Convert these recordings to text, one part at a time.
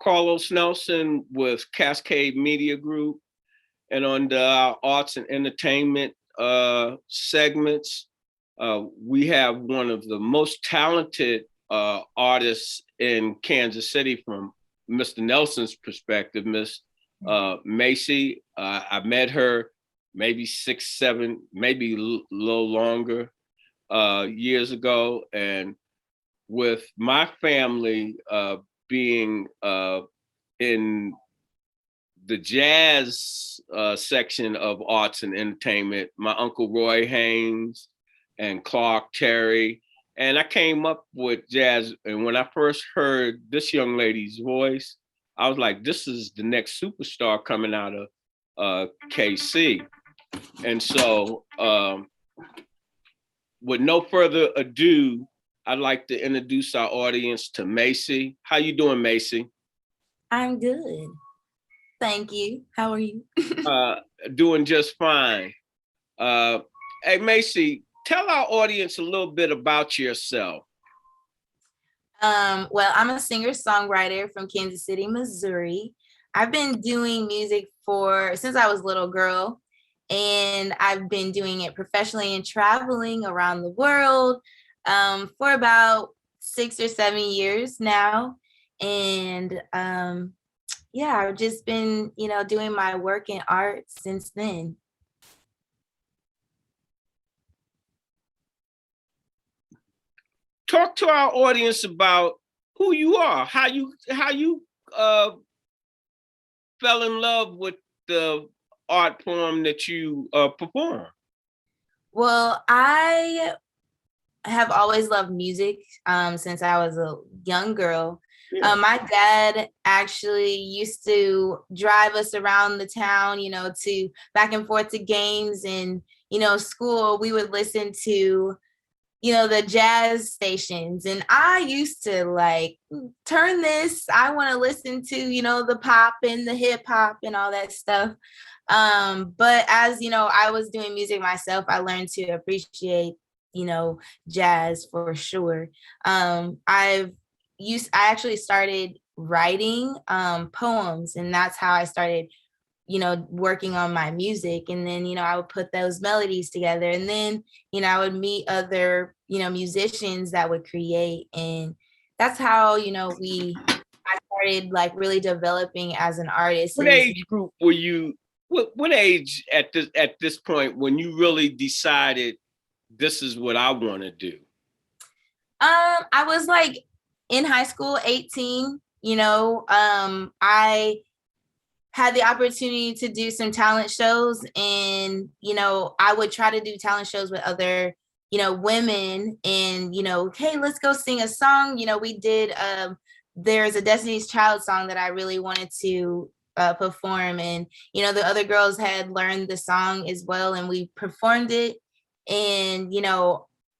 Carlos Nelson with Cascade Media Group, and on the arts and entertainment segments, we have one of the most talented artists in Kansas City from Mr. Nelson's perspective, Miss Mae C. I met her maybe 6, 7, maybe a little longer years ago, and with my family being in the jazz section of arts and entertainment, my Uncle Roy Haynes and Clark Terry. And I came up with jazz. And when I first heard this young lady's voice, I was like, this is the next superstar coming out of KC. And so with no further ado, I'd like to introduce our audience to Mae C. How you doing, Mae C? I'm good. Thank you. How are you? Doing just fine. Hey, Mae C, tell our audience a little bit about yourself. Well, I'm a singer-songwriter from Kansas City, Missouri. I've been doing music since I was a little girl, and I've been doing it professionally and traveling around the world for about 6 or 7 years now. And yeah, I've just been, doing my work in art since then. Talk to our audience about who you are, how you fell in love with the art form that you perform. Well, I have always loved music since I was a young girl. Yeah. My dad actually used to drive us around the town, to back and forth to games and, school. We would listen to, the jazz stations. And I used to like, turn this, I want to listen to, the pop and the hip hop and all that stuff. But as, I was doing music myself, I learned to appreciate, jazz for sure. I actually started writing poems, and that's how I started, working on my music. And then, I would put those melodies together, and then, I would meet other, musicians that would create. And that's how, I started like really developing as an artist. What age group were you? What age at this point when you really decided this is what I want to do? I was like in high school, 18, I had the opportunity to do some talent shows, and, I would try to do talent shows with other, women, and, hey, let's go sing a song. We did, there's a Destiny's Child song that I really wanted to perform, and, the other girls had learned the song as well, and we performed it. And,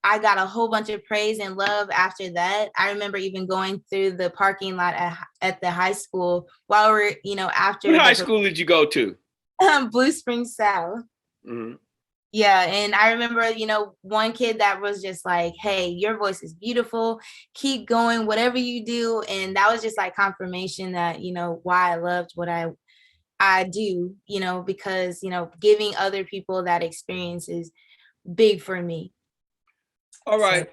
I got a whole bunch of praise and love after that. I remember even going through the parking lot at the high school while we're, after. What high school did you go to? Blue Springs South. Mm-hmm. Yeah. And I remember, one kid that was just like, hey, your voice is beautiful. Keep going, whatever you do. And that was just like confirmation that, why I loved what I do, because, giving other people that experience is big for me. All right.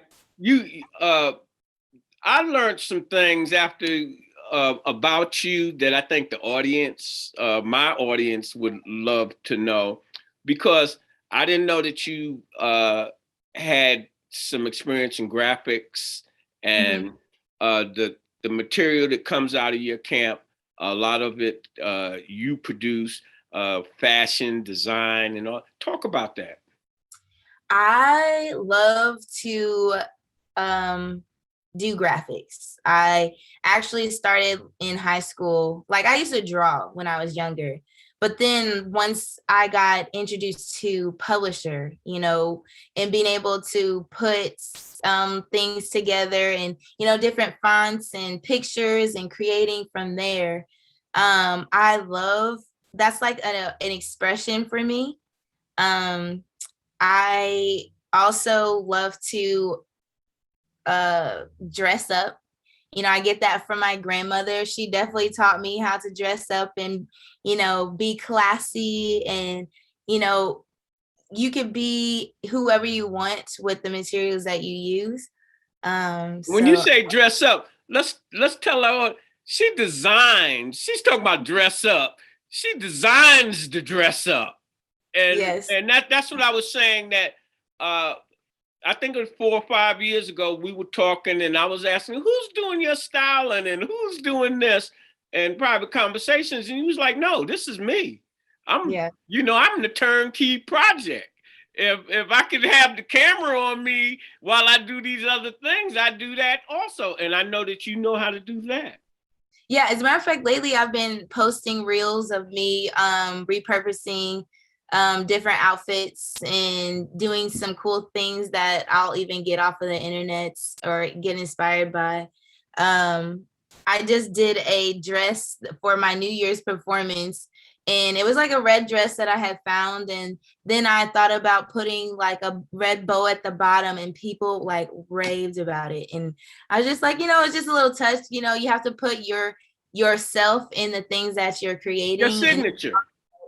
I learned some things after about you that I think the audience, my audience would love to know, because I didn't know that you had some experience in graphics and the material that comes out of your camp. A lot of it you produce, fashion, design, and all. Talk about that. I love to do graphics. I actually started in high school. Like, I used to draw when I was younger, but then once I got introduced to Publisher, and being able to put things together and, different fonts and pictures and creating from there, I love, that's like an expression for me. I also love to dress up, I get that from my grandmother. She definitely taught me how to dress up and, be classy, and, you could be whoever you want with the materials that you use. When you So say dress up, let's tell her she designs. She's talking about dress up. She designs the dress up. And yes. that's what I was saying, that I think it was 4 or 5 years ago, we were talking and I was asking, who's doing your styling and who's doing this, and private conversations. And he was like, no, this is me. I'm the turnkey project. If I could have the camera on me while I do these other things, I do that also. And I know that you know how to do that. Yeah, as a matter of fact, lately I've been posting reels of me repurposing different outfits and doing some cool things that I'll even get off of the internet or get inspired by. I just did a dress for my New Year's performance, and it was like a red dress that I had found. And then I thought about putting like a red bow at the bottom, and people like raved about it. And I was just like, it's just a little touch, you have to put yourself in the things that you're creating. Your signature.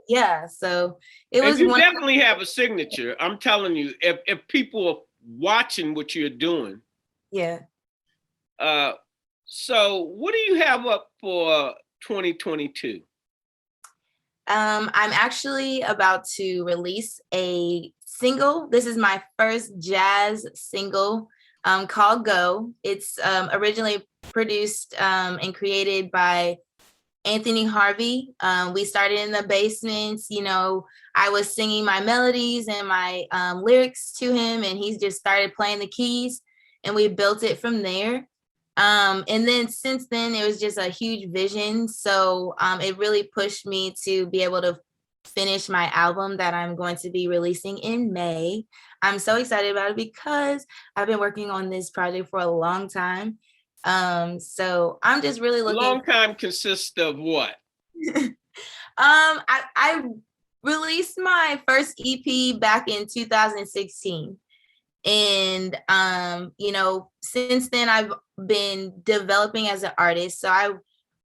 Yeah. So it was. And you definitely have a signature. I'm telling you, if people are watching what you're doing. Yeah. So what do you have up for 2022? I'm actually about to release a single. This is my first jazz single called Go. It's originally produced and created by Anthony Harvey. We started in the basement. I was singing my melodies and my lyrics to him, and he just started playing the keys, and we built it from there. And then since then, it was just a huge vision. So it really pushed me to be able to finish my album that I'm going to be releasing in May. I'm so excited about it because I've been working on this project for a long time. So I'm just really looking. Long time consists of what? I released my first EP back in 2016. And since then I've been developing as an artist. So I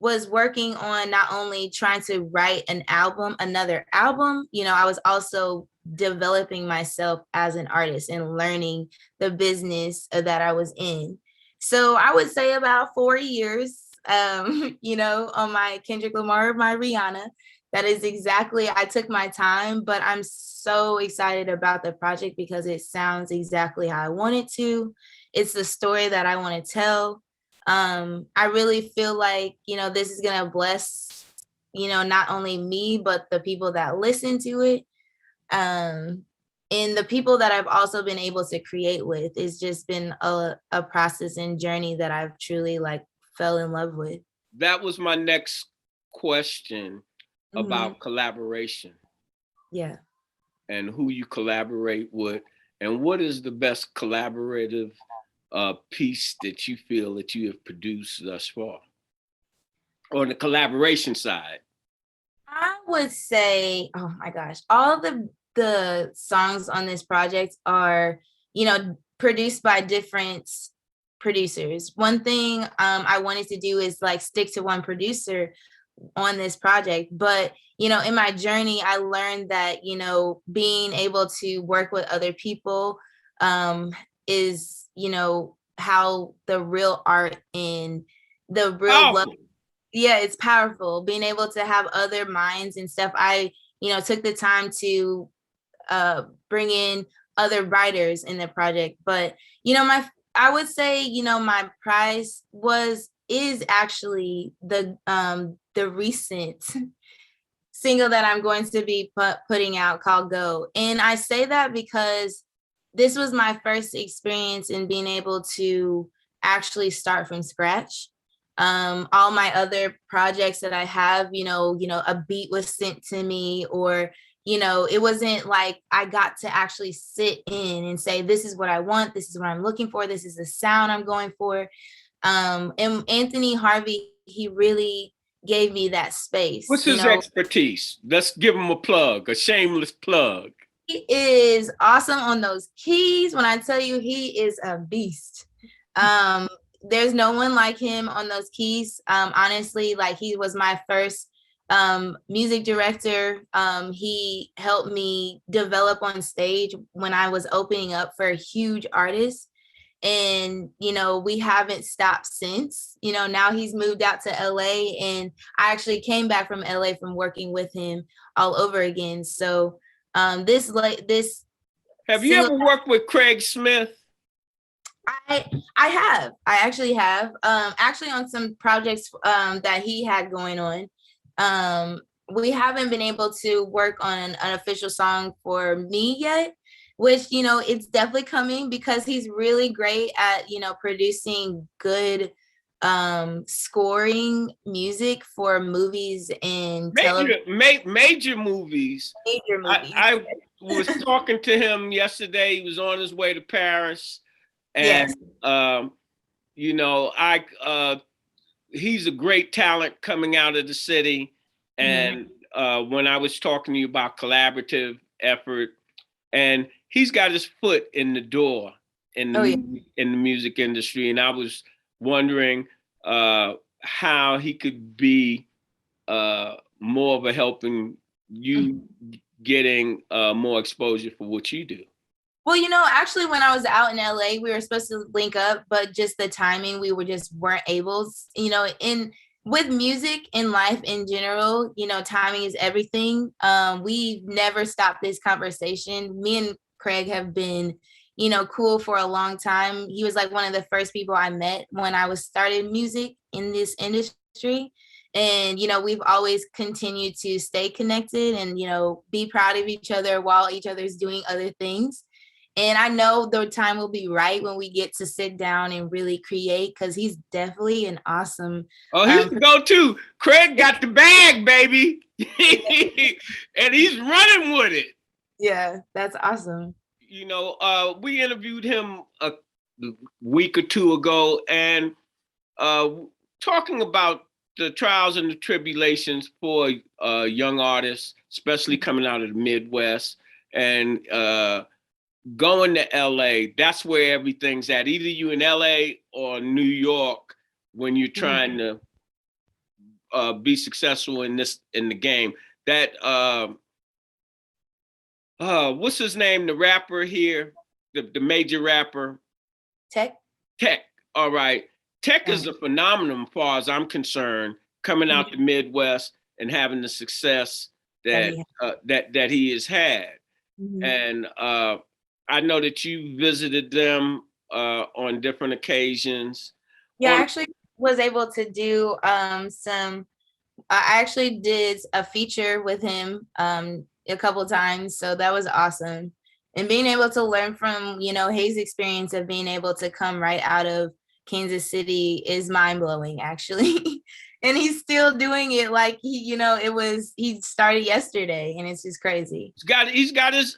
was working on not only trying to write another album, I was also developing myself as an artist and learning the business that I was in. So I would say about 4 years, on my Kendrick Lamar, my Rihanna. That is exactly, I took my time, but I'm so excited about the project because it sounds exactly how I want it to. It's the story that I want to tell. I really feel like, this is going to bless, not only me, but the people that listen to it. And the people that I've also been able to create with. It's just been a process and journey that I've truly fell in love with. That was my next question about collaboration. Yeah. And who you collaborate with, and what is the best collaborative piece that you feel that you have produced thus far on the collaboration side? I would say, oh my gosh, all the songs on this project are, produced by different producers. One thing I wanted to do is stick to one producer on this project. But, in my journey, I learned that, being able to work with other people is, how the real art and the real love. Yeah, it's powerful. Being able to have other minds and stuff. I, took the time to bring in other writers in the project. But, I would say, my prize is actually the recent single that I'm going to be putting out called Go. And I say that because this was my first experience in being able to actually start from scratch. All my other projects that I have, a beat was sent to me, or, it wasn't like I got to actually sit in and say, this is what I want. This is what I'm looking for. This is the sound I'm going for. And Anthony Harvey, he really gave me that space. What's his expertise? Let's give him a plug, a shameless plug. He is awesome on those keys. When I tell you, he is a beast. there's no one like him on those keys. Honestly, like he was my first music director. He helped me develop on stage when I was opening up for huge artists. And we haven't stopped since. Now he's moved out to LA, and I actually came back from LA from working with him all over again. So this Have you single, ever worked with Craig Smith? I have. I actually have. Actually on some projects that he had going on. We haven't been able to work on an official song for me yet, which it's definitely coming, because he's really great at producing good scoring music for movies and television. Major movies. Major movies. I was talking to him yesterday. He was on his way to Paris. And Yes. He's a great talent coming out of the city. And when I was talking to you about collaborative effort, and he's got his foot in the door in the music industry, and I was wondering how he could be more of a helping you getting more exposure for what you do. Well, actually, when I was out in LA, we were supposed to link up, but just the timing, we weren't able. With music and life in general, timing is everything. We've never stopped this conversation. Me and Craig have been, cool for a long time. He was like one of the first people I met when I was starting music in this industry. And, we've always continued to stay connected and, be proud of each other while each other's doing other things. And I know the time will be right when we get to sit down and really create, because he's definitely an awesome. Oh, he's the go-to. Craig got the bag, baby. And he's running with it. Yeah, that's awesome. We interviewed him a week or two ago, and talking about the trials and the tribulations for young artists, especially coming out of the Midwest, and going to LA. That's where everything's at. Either you in LA or New York when you're trying to be successful in the game. That what's his name? The rapper here, the major rapper. Tech. All right. Tech is a phenomenon as far as I'm concerned, coming out the Midwest and having the success that he has had. And I know that you visited them on different occasions. Yeah, I actually was able to do I actually did a feature with him a couple of times. So that was awesome. And being able to learn from, his experience of being able to come right out of Kansas City is mind blowing, actually. And he's still doing it like he started yesterday, and it's just crazy. He's got his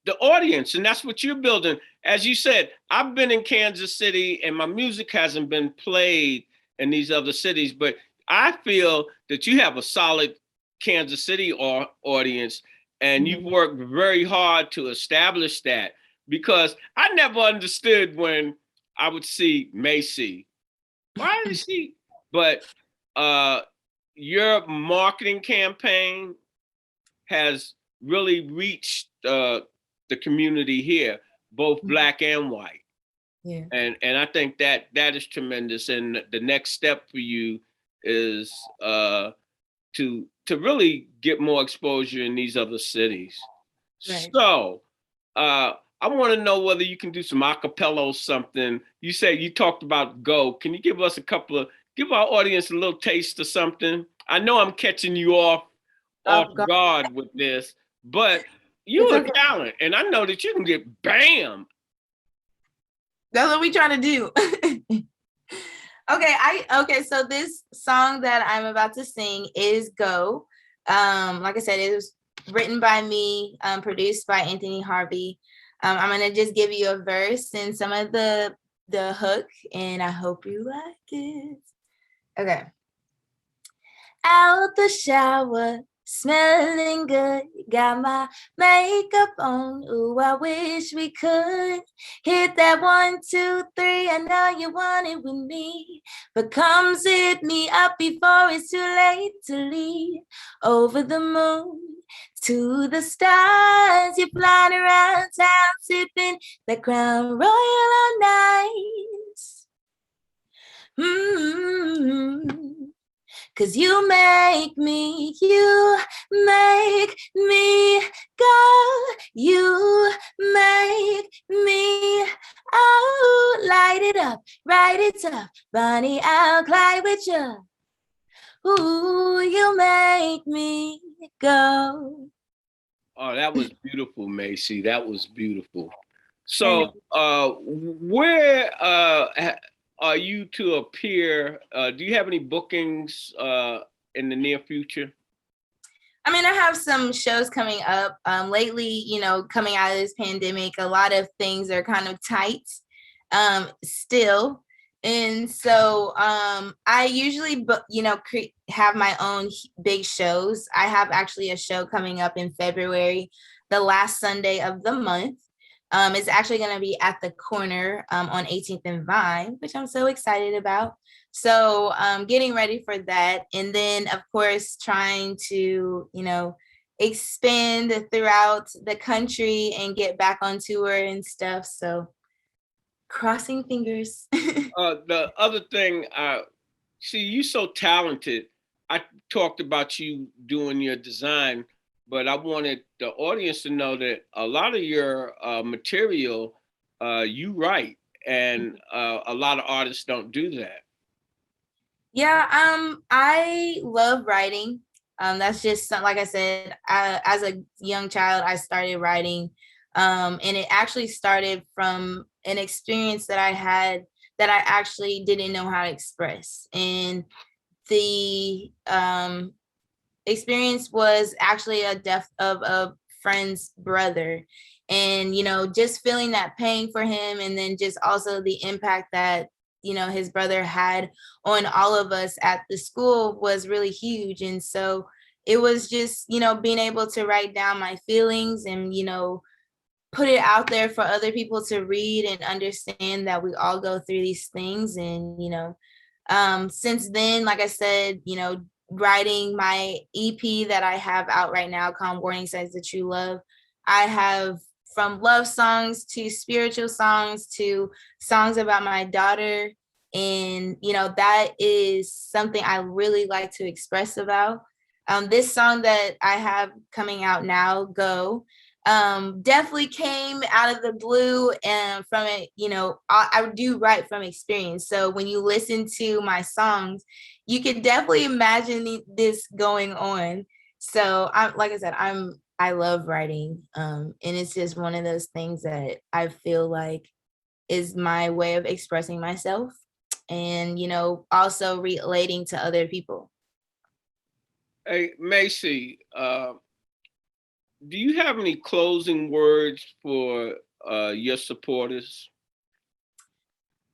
the audience, and that's what you're building. As you said, I've been in Kansas City and my music hasn't been played in these other cities, but I feel that you have a solid Kansas City audience, and you've worked very hard to establish that, because I never understood when I would see Mae C. Why is she? But your marketing campaign has really reached the community here, both Black and white. Yeah. And I think that is tremendous. And the next step for you is to really get more exposure in these other cities. Right. So I want to know whether you can do some acapella or something. You said you talked about Go. Can you give us give our audience a little taste of something? I know I'm catching you off guard with this, but you're a talent, and I know that you can get bam. That's what we trying to do. Okay, so this song that I'm about to sing is Go. Like I said, it was written by me, produced by Anthony Harvey. I'm gonna just give you a verse and some of the hook, and I hope you like it. Okay. Out the shower, smelling good, got my makeup on. Ooh, I wish we could hit that 1, 2, 3. I know you want it with me, but come sit me up before it's too late to leave. Over the moon to the stars, you're flying around town, sipping the Crown Royal on ice. Cause you make me go, you make me, oh, light it up, Bonnie, I'll cry with you. Ooh, you make me go. Oh, that was beautiful, Mae C. That was beautiful. So, where are you to appear? Do you have any bookings in the near future? I mean, I have some shows coming up. Lately, coming out of this pandemic, a lot of things are kind of tight still. And so I usually, have my own big shows. I have actually a show coming up in February, the last Sunday of the month. It's actually going to be at the Corner on 18th and Vine, which I'm so excited about. So getting ready for that. And then, of course, trying to, expand throughout the country and get back on tour and stuff. So crossing fingers. The other thing, see, you're so talented. I talked about you doing your design, but I wanted the audience to know that a lot of your material you write, and a lot of artists don't do that. Yeah, I love writing. That's just like I said, as a young child, I started writing, and it actually started from an experience that I had that I actually didn't know how to express. And the experience was actually a death of a friend's brother. And, just feeling that pain for him, and then just also the impact that, his brother had on all of us at the school was really huge. And so it was just, being able to write down my feelings and, put it out there for other people to read and understand that we all go through these things. And, since then, like I said, writing my EP that I have out right now called Warning Signs That You Love, I have from love songs to spiritual songs to songs about my daughter. And, that is something I really like to express about. This song that I have coming out now, Go, definitely came out of the blue, and from it, I do write from experience. So when you listen to my songs, you can definitely imagine this going on. So like I said, I love writing. And it's just one of those things that I feel like is my way of expressing myself and, also relating to other people. Hey, Mae C, do you have any closing words for your supporters?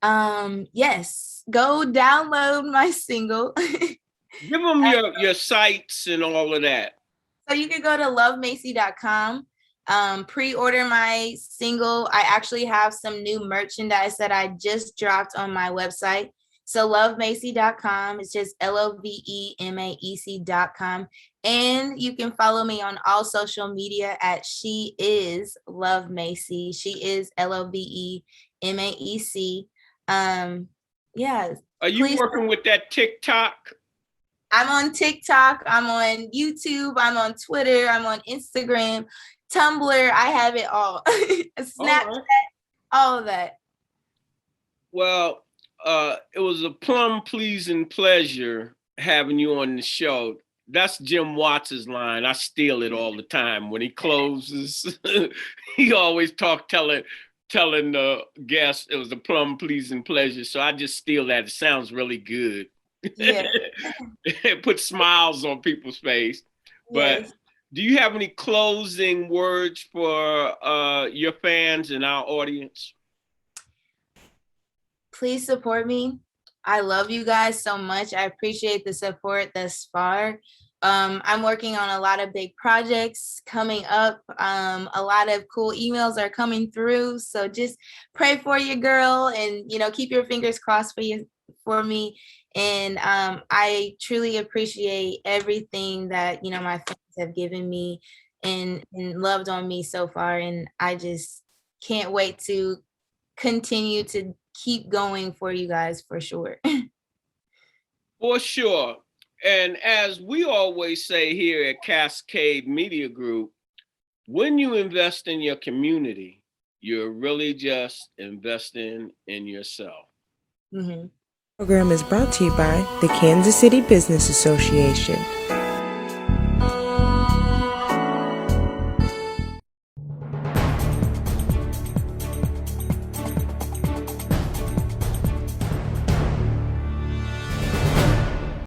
Yes, go download my single. Give them your sites and all of that. So you can go to lovemac.com, pre-order my single. I actually have some new merchandise that I just dropped on my website. So lovemac.com, it's just LOVEMAEC.com. And you can follow me on all social media at She Is Love Mae C. She is LOVEMAEC. Yeah. Are you working with that TikTok? I'm on TikTok, I'm on YouTube, I'm on Twitter, I'm on Instagram, Tumblr, I have it all. Snapchat, all of that. Well, it was a plum pleasing pleasure having you on the show. That's Jim Watts' line. I steal it all the time. When he closes, he always telling the guests it was a plum pleasing pleasure. So I just steal that. It sounds really good. Yeah. It puts smiles on people's face. But Yes. do you have any closing words for your fans and our audience? Please support me. I love you guys so much. I appreciate the support thus far. I'm working on a lot of big projects coming up. A lot of cool emails are coming through. So just pray for your girl and, keep your fingers crossed for me. And I truly appreciate everything that, my fans have given me and loved on me so far. And I just can't wait to continue to keep going for you guys for sure. For sure. And as we always say here at Cascade Media Group, when you invest in your community, you're really just investing in yourself. Mm-hmm. The program is brought to you by the Kansas City Business Association.